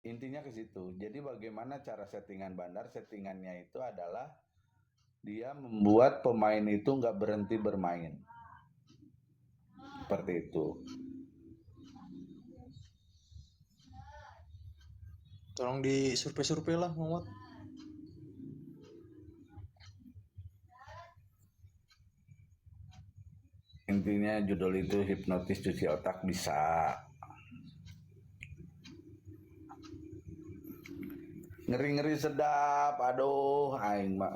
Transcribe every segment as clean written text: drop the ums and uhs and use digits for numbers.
Intinya ke situ. Jadi bagaimana cara settingan Bandar? Settingannya itu adalah dia membuat pemain itu nggak berhenti bermain. Seperti itu. Tolong di survei-survei lah, Muhammad. Intinya judul itu hipnotis cuci otak bisa. Ngeri-ngeri sedap. Aduh, aing mah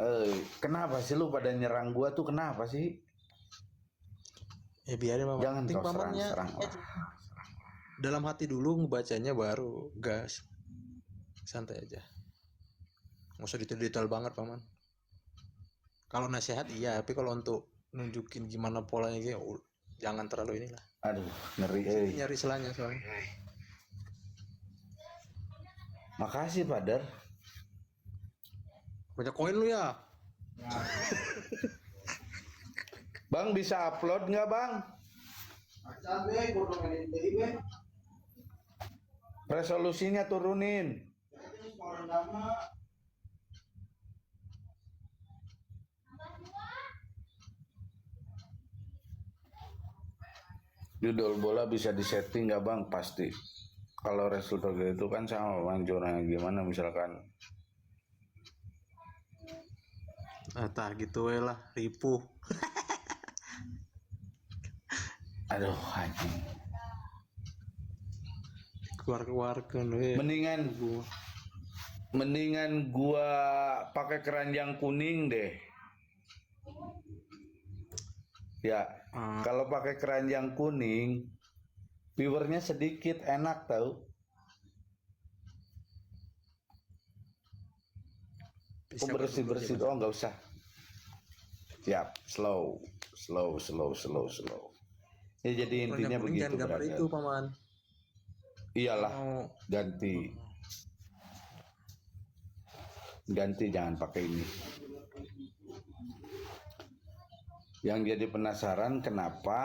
kenapa sih lu pada nyerang gua tuh kenapa sih? Ya biarin Mamat. Jangan Penting kau pamannya serang-serang ya, lah. dalam hati dulu ngebacanya baru gas. Santai aja. Nggak usah detail-detail banget paman. Kalau nasihat iya, tapi kalau untuk nunjukin gimana polanya gitu, jangan terlalu inilah. Aduh, ngeri Di situ nyari selanya soalnya. Makasih, Pader. Banyak koin lu ya. Bang bisa upload nggak, Bang? Resolusinya turunin. Judul bola bisa disetting nggak, Bang? Pasti. Kalau resultat itu kan sama Bang, zona gimana misalkan. Tah gitu we lah, ripuh. Aduh, anjing. Keluar-keluarkan we. Mendingan mendingan gua pakai keranjang kuning deh. Ya, kalau pakai keranjang kuning, viewernya sedikit, enak tau. Aku bersih-bersih doang, nggak usah. Siap, slow. Ya jadi intinya begitu, gambar brother. itu paman. Iyalah, ganti. Ganti, jangan pakai ini. Yang jadi penasaran kenapa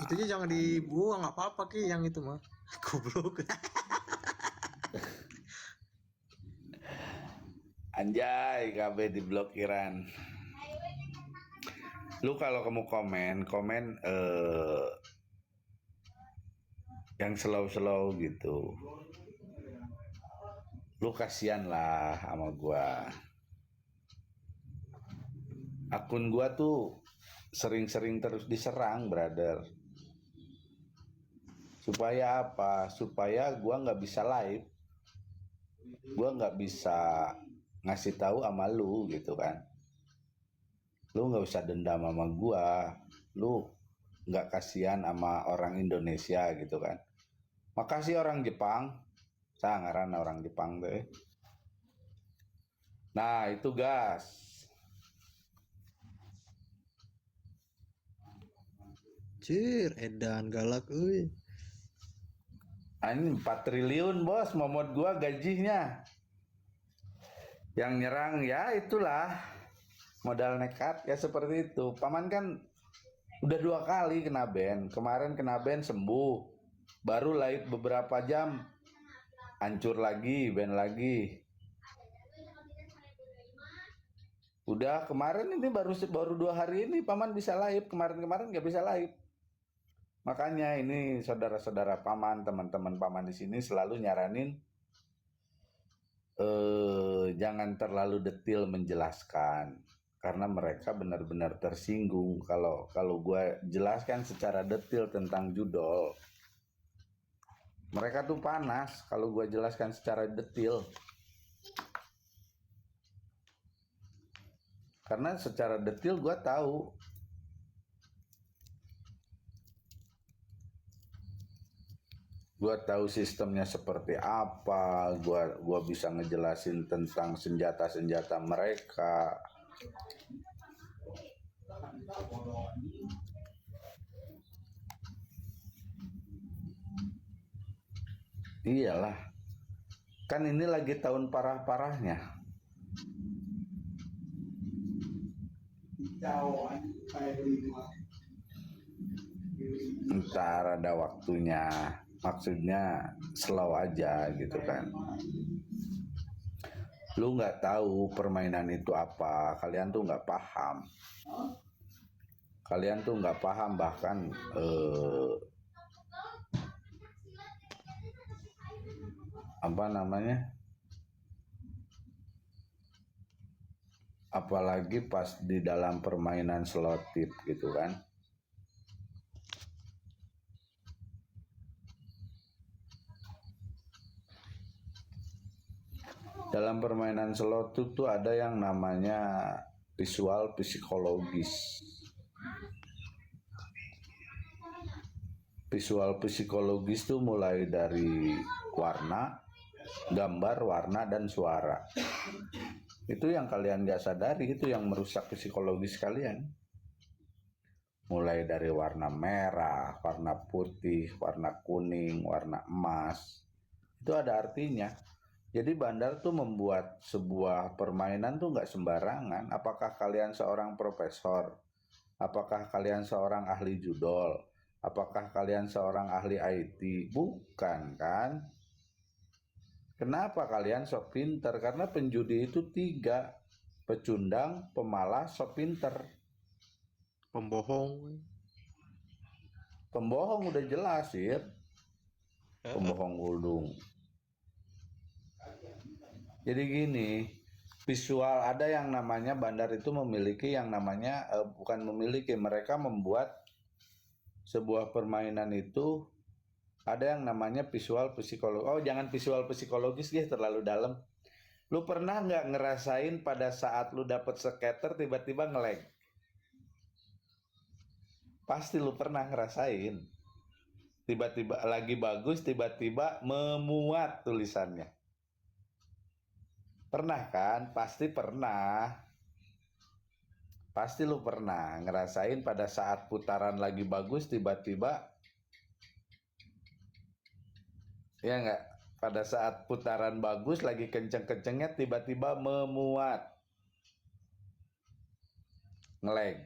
Itu aja jangan dibuang, apa-apa ki yang itu mah. Goblok. anjay KB diblokiran. Lu kalau kamu komen yang slow gitu. Lu kasihan lah sama gua. Akun gua tuh sering-sering terus diserang, brother. Supaya apa? Supaya gua nggak bisa live. Gua nggak bisa ngasih tahu sama lu gitu kan. Lu nggak usah dendam sama gua. Lu nggak kasihan sama orang Indonesia gitu kan. Makasih orang Jepang. Sangaran orang Jepang deh. Nah itu gas. Cir, edan galak euy. Ini 4 triliun bos, momot gua gajinya. Yang nyerang ya itulah modal nekat ya seperti itu. Paman kan udah 2 kali kena ban. Kemarin kena ban sembuh. Baru live beberapa jam hancur lagi, ban lagi. Udah kemarin ini baru 2 hari ini paman bisa live. Kemarin nggak bisa live. Makanya ini saudara-saudara paman, teman-teman paman di sini selalu nyaranin jangan terlalu detail menjelaskan karena mereka benar-benar tersinggung kalau gue jelaskan secara detail tentang judul. Mereka tuh panas kalau gue jelaskan secara detail. Karena secara detail gue tahu. Gue tahu sistemnya seperti apa, gue bisa ngejelasin tentang senjata-senjata mereka. Iyalah, kan ini lagi tahun parah-parahnya. Ntar ada waktunya. maksudnya slow aja gitu kan. Lu nggak tahu permainan itu apa, kalian tuh nggak paham. Kalian tuh nggak paham bahkan apa namanya, apalagi pas di dalam permainan selotip gitu kan. Dalam permainan selotip tuh ada yang namanya visual psikologis. Visual psikologis tuh mulai dari warna, gambar, warna, dan suara. Itu yang kalian gak sadari, itu yang merusak psikologis kalian. Mulai dari warna merah, warna putih, warna kuning, warna emas. Itu ada artinya. Jadi Bandar tuh membuat sebuah permainan tuh gak sembarangan. Apakah kalian seorang profesor? Apakah kalian seorang ahli judol? Apakah kalian seorang ahli IT? Bukan kan? Kenapa kalian sok pinter? Karena penjudi itu 3. Pecundang, pemalas, sok pinter. Pembohong. Pembohong udah jelas ya. Pembohong ulung. Jadi gini, visual ada yang namanya Bandar itu memiliki yang namanya bukan memiliki, mereka membuat sebuah permainan itu ada yang namanya visual psikologis. Oh, jangan visual psikologis ya, terlalu dalam. Lu pernah nggak ngerasain pada saat lu dapet skater tiba-tiba nge-lag? Pasti lu pernah ngerasain. Tiba-tiba lagi bagus, tiba-tiba memuat tulisannya. Pernah kan? Pasti pernah. Pasti lu pernah ngerasain pada saat putaran lagi bagus tiba-tiba, ya nggak? Pada saat putaran bagus lagi kenceng-kencengnya tiba-tiba memuat, nge-lag.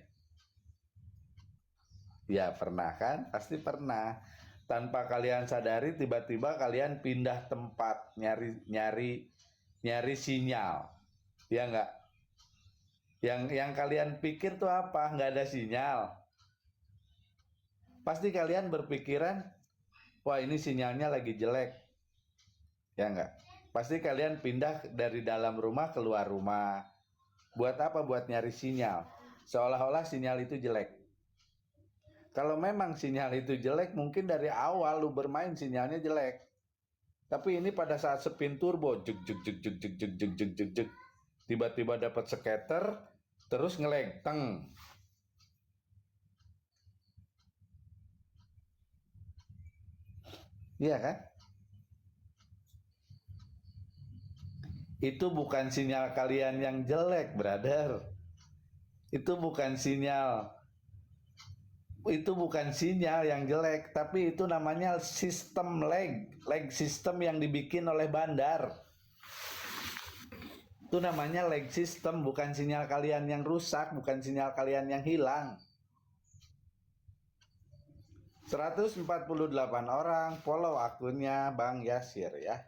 Ya pernah kan? Pasti pernah. Tanpa kalian sadari tiba-tiba kalian pindah tempat nyari sinyal. Ya nggak? Yang kalian pikir tuh apa? Nggak ada sinyal. Pasti kalian berpikiran, wah ini sinyalnya lagi jelek. Ya nggak? Pasti kalian pindah dari dalam rumah keluar rumah. Buat apa? Buat nyari sinyal. Seolah-olah sinyal itu jelek. Kalau memang sinyal itu jelek, mungkin dari awal lu bermain sinyalnya jelek. Tapi ini pada saat spin turbo, jeg jeg jeg jeg jeg jeg jeg jeg jeg jeg, tiba-tiba dapat skater, terus nge-lag, teng. Iya kan? Itu bukan sinyal kalian yang jelek, brother. Itu bukan sinyal yang jelek, tapi itu namanya sistem lag system yang dibikin oleh Bandar. Itu namanya lag system, bukan sinyal kalian yang rusak, bukan sinyal kalian yang hilang. 148 orang follow akunnya Bang Yasir ya.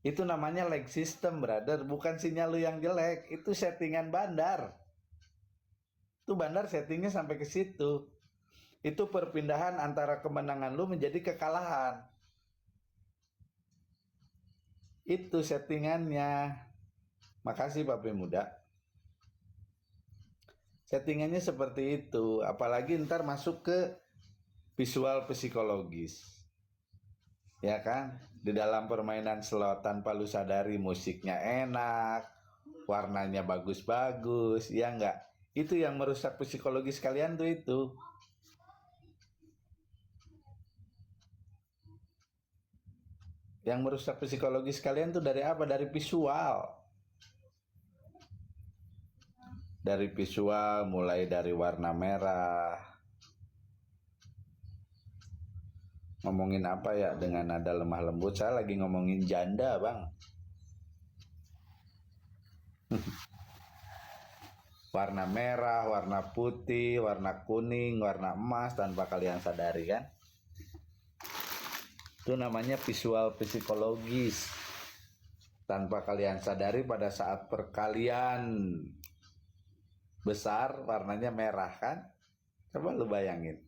Itu namanya lag system, brother, bukan sinyal lu yang jelek, itu settingan Bandar. Itu Bandar settingnya sampai ke situ. Itu perpindahan antara kemenangan lu menjadi kekalahan. Itu settingannya. Makasih Papi Muda. Settingannya seperti itu. Apalagi ntar masuk ke visual psikologis. Ya kan? Di dalam permainan slot tanpa lu sadari musiknya enak, warnanya bagus-bagus, ya enggak? Itu yang merusak psikologis kalian tuh itu. Yang merusak psikologis kalian tuh dari apa? Dari visual. Dari visual mulai dari warna merah. Ngomongin apa ya dengan nada lemah lembut? Saya lagi ngomongin janda, Bang. Warna merah, warna putih, warna kuning, warna emas tanpa kalian sadari kan? Itu namanya visual psikologis. Tanpa kalian sadari pada saat perkalian besar warnanya merah kan? Coba lu bayangin.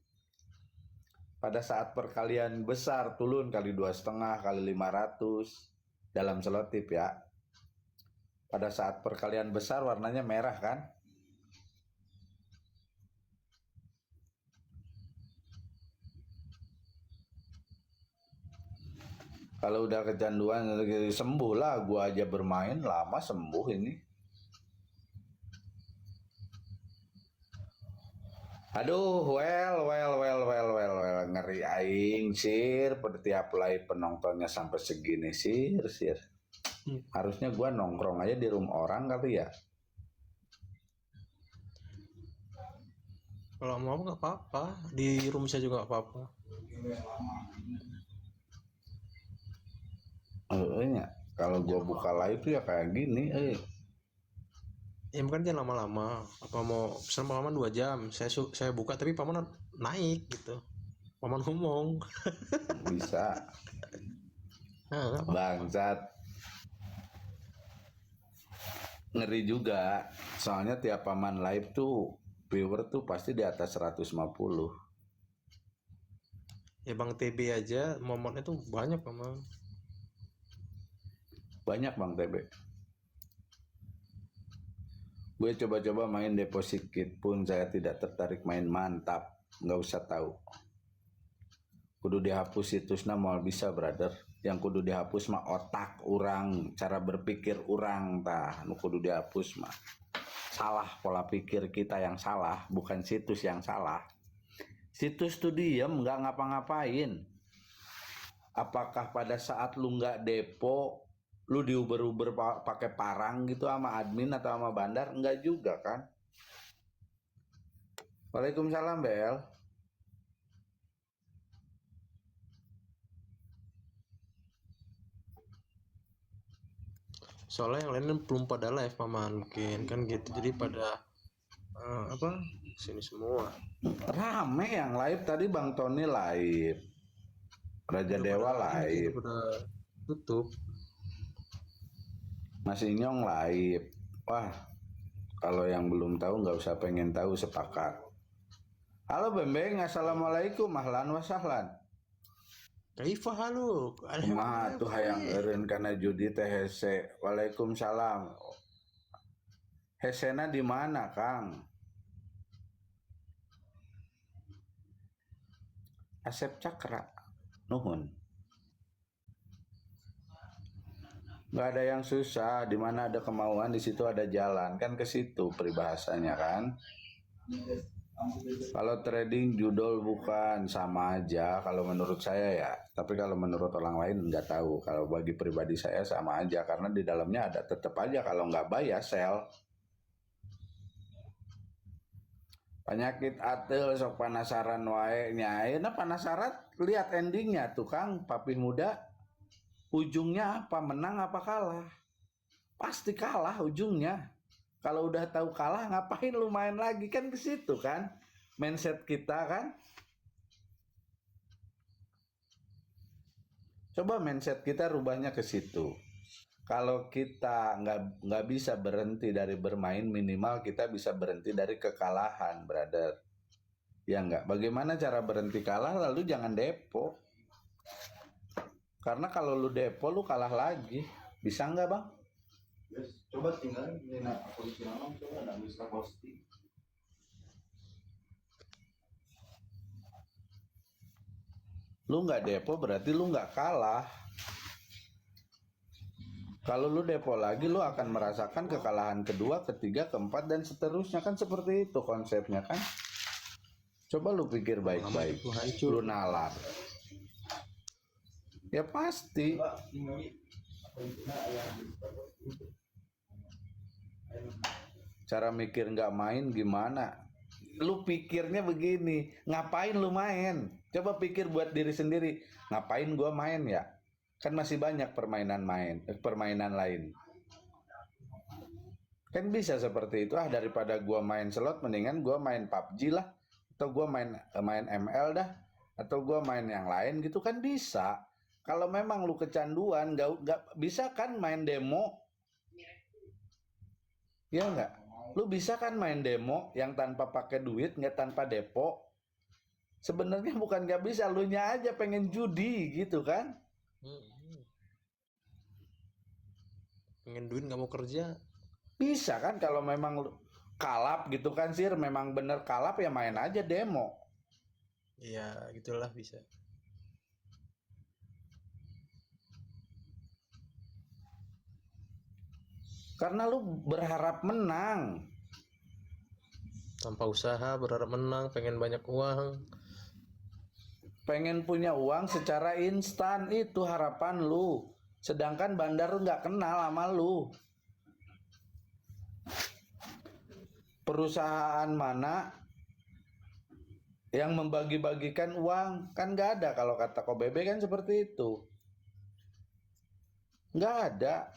Pada saat perkalian besar tulun kali 2,5 kali 500 dalam selotip ya. Pada saat perkalian besar warnanya merah kan? Kalau udah kecanduan sembuh lah, gua aja bermain lama sembuh ini. Aduh, well, ngeri aing sir, tiap live penontonnya sampai segini sir. Harusnya gua nongkrong aja di room orang kali ya. Kalau mau nggak apa-apa, di room saya juga nggak apa-apa. Kalau gua buka live tuh ya kayak gini, Ya bukan jangan lama-lama. Apa mau pesan paman 2 jam? Saya buka tapi paman naik gitu. Paman ngomong. bisa. Nah, Bangsat. Ngeri juga. Soalnya tiap paman live tuh viewer tuh pasti di atas 150. ya Bang TB aja momotnya tuh banyak paman. Banyak Bang TB. Gue coba-coba main deposit kit pun saya tidak tertarik main mantap. Nggak usah tahu. Kudu dihapus situsnya mau bisa brother. Yang kudu dihapus mah otak orang, cara berpikir orang tah. Nu kudu dihapus mah. Salah pola pikir kita yang salah, bukan situs yang salah. Situs tuh diem nggak ngapa-ngapain. Apakah pada saat lu nggak depo lu diuber-uber pakai parang gitu sama admin atau sama bandar? Enggak juga kan. Waalaikumsalam Bel. Soalnya yang lain belum pada live paman mungkin kan gitu. Jadi pada apa sini semua. Rame yang live tadi Bang Tony live. Raja Udah Dewa pada live. Udah tutup. Masih Nyong live. Wah, kalau yang belum tahu nggak usah pengen tahu, sepakat. Halo Bembeng, assalamualaikum, ahlan wa sahlan. Kaifa halo. Kumaha tuh hayang eureun kana judi teh hese. Waalaikumsalam. Hesena di mana, Kang? Asep Cakra. Nuhun. Nggak ada yang susah, di mana ada kemauan di situ ada jalan, kan ke situ peribahasanya kan. Kalau trading judul bukan, sama aja kalau menurut saya ya. Tapi kalau menurut orang lain nggak tahu. Kalau bagi pribadi saya sama aja, karena di dalamnya ada tetap aja kalau nggak buy ya sell. Penyakit atel sok penasaran wae nya. Nah penasaran lihat endingnya tuh Kang, Papih muda. Ujungnya apa? Menang apa kalah? Pasti kalah ujungnya. Kalau udah tahu kalah ngapain lu main lagi, kan ke situ kan mindset kita kan. Coba mindset kita rubahnya ke situ. Kalau kita nggak bisa berhenti dari bermain, minimal kita bisa berhenti dari kekalahan, brother. Ya nggak. Bagaimana cara berhenti kalah? Lalu jangan depo. Karena kalau lu depo lu kalah lagi. Bisa nggak Bang? Yes, coba tinggal nina posisi nama coba nggak bisa posting. Lu nggak depo berarti lu nggak kalah. Kalau lu depo lagi lu akan merasakan kekalahan kedua, ketiga, keempat dan seterusnya, kan seperti itu konsepnya kan. Coba lu pikir baik-baik. Lu nalar. Ya pasti. Cara mikir nggak main gimana? Lu pikirnya begini, ngapain lu main? Coba pikir buat diri sendiri, ngapain gua main ya? Kan masih banyak permainan lain. Kan bisa seperti itu, daripada gua main slot mendingan gua main PUBG lah, atau gua main ML dah, atau gua main yang lain gitu kan bisa. Kalau memang lu kecanduan, nggak bisa kan main demo, ya nggak? Lu bisa kan main demo yang tanpa pakai duit, nggak tanpa depo. Sebenarnya bukan nggak bisa, lu nya aja pengen judi gitu kan? Pengen duit nggak mau kerja. Bisa kan kalau memang kalap gitu kan sih, memang bener kalap ya main aja demo. Iya, gitulah bisa. Karena lu berharap menang. Tanpa usaha, berharap menang, pengen banyak uang. Pengen punya uang secara instan, itu harapan lu. Sedangkan bandar lu nggak kenal sama lu. Perusahaan mana yang membagi-bagikan uang? Kan nggak ada, kalau kata KBB kan seperti itu. Nggak ada.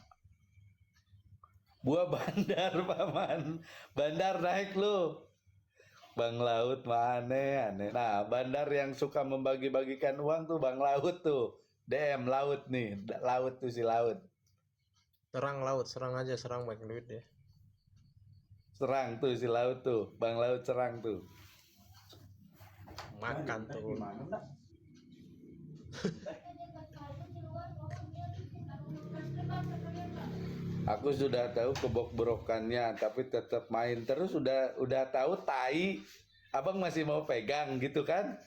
Gua bandar, paman. Bandar naik lu. Bang Laut mana aneh. Nah, bandar yang suka membagi-bagikan uang tuh Bang Laut tuh. DM Laut nih. Laut tuh si Laut. Serang laut, serang aja, serang banyak duit ya. Serang tuh si Laut tuh. Bang Laut serang tuh. Makan tuh. Gimana enggak? Aku sudah tahu kebok-berokannya, tapi tetap main terus. Udah tahu tai, abang masih mau pegang gitu kan?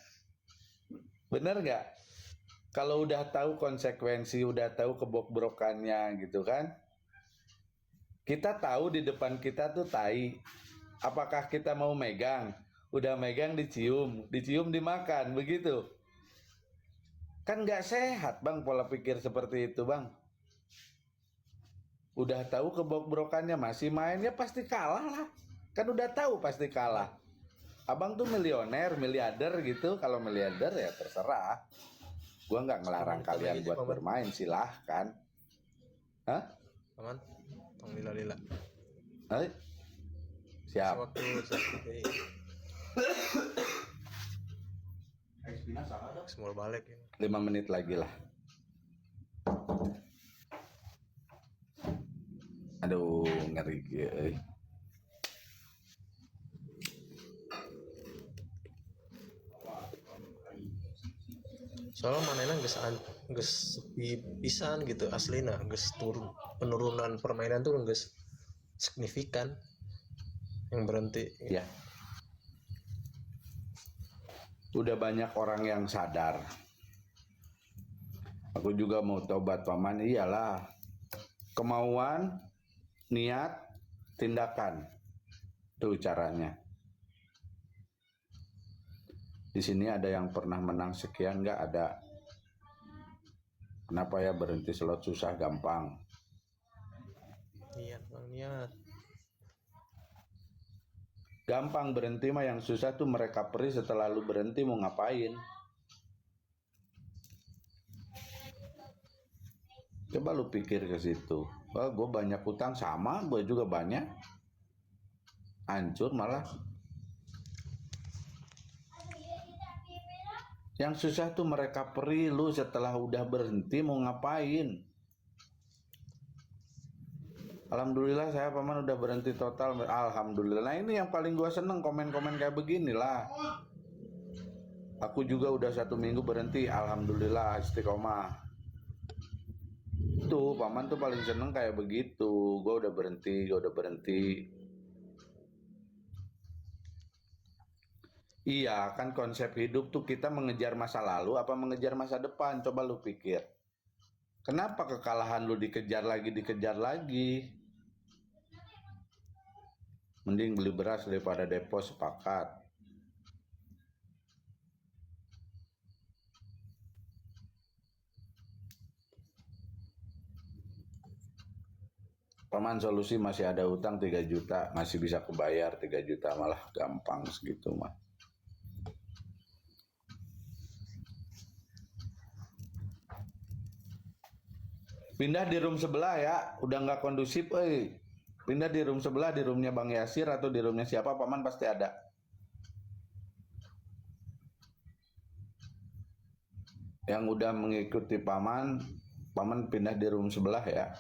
Bener nggak? Kalau udah tahu konsekuensi, udah tahu kebok-berokannya gitu kan? Kita tahu di depan kita tuh tai. Apakah kita mau megang? Udah megang dicium dimakan, begitu? Kan nggak sehat bang pola pikir seperti itu bang. Udah tahu kebok-berokannya masih mainnya pasti kalah lah. Kan udah tahu pasti kalah. Abang tuh milioner, miliarder gitu. Kalau miliarder ya terserah. Gua nggak ngelarang kalian buat bermain, silahkan. Hah? Paman, tong lila-lila. Hai? Siap. Sewaktu Expina salah dah. semua balik ini. 5 menit lagi lah. Aduh, ngeri euy. Soalnya manena geus sepi pisan gitu aslina, geus penurunan permainan tuh geus signifikan yang berhenti. Ya. Udah banyak orang yang sadar. Aku juga mau tobat paman, iyalah. Kemauan, niat, tindakan. Itu caranya. Di sini ada yang pernah menang sekian, nggak ada. Kenapa ya berhenti slot susah gampang? Niat, bang, niat. Gampang berhenti mah, yang susah tuh mereka perih setelah lu berhenti mau ngapain. Coba lu pikir ke situ. Wah, gue banyak utang, sama gue juga banyak. Hancur malah. Yang susah tuh mereka perih, lu setelah udah berhenti mau ngapain. Alhamdulillah saya paman udah berhenti total. Alhamdulillah. Nah ini yang paling gua seneng, komen-komen kayak beginilah. Aku juga udah 1 minggu berhenti. Alhamdulillah istiqomah. Tuh paman tuh paling seneng kayak begitu. Gua udah berhenti. Iya kan konsep hidup tuh kita mengejar masa lalu apa mengejar masa depan. Coba lu pikir. Kenapa kekalahan lu dikejar lagi? Mending beli beras daripada depo, sepakat. Paman solusi masih ada utang 3 juta, masih bisa kebayar 3 juta, malah gampang segitu mah. Pindah di room sebelah ya, udah nggak kondusif, pindah di room sebelah, di roomnya Bang Yasir atau di roomnya siapa, paman pasti ada. yang udah mengikuti paman pindah di room sebelah ya.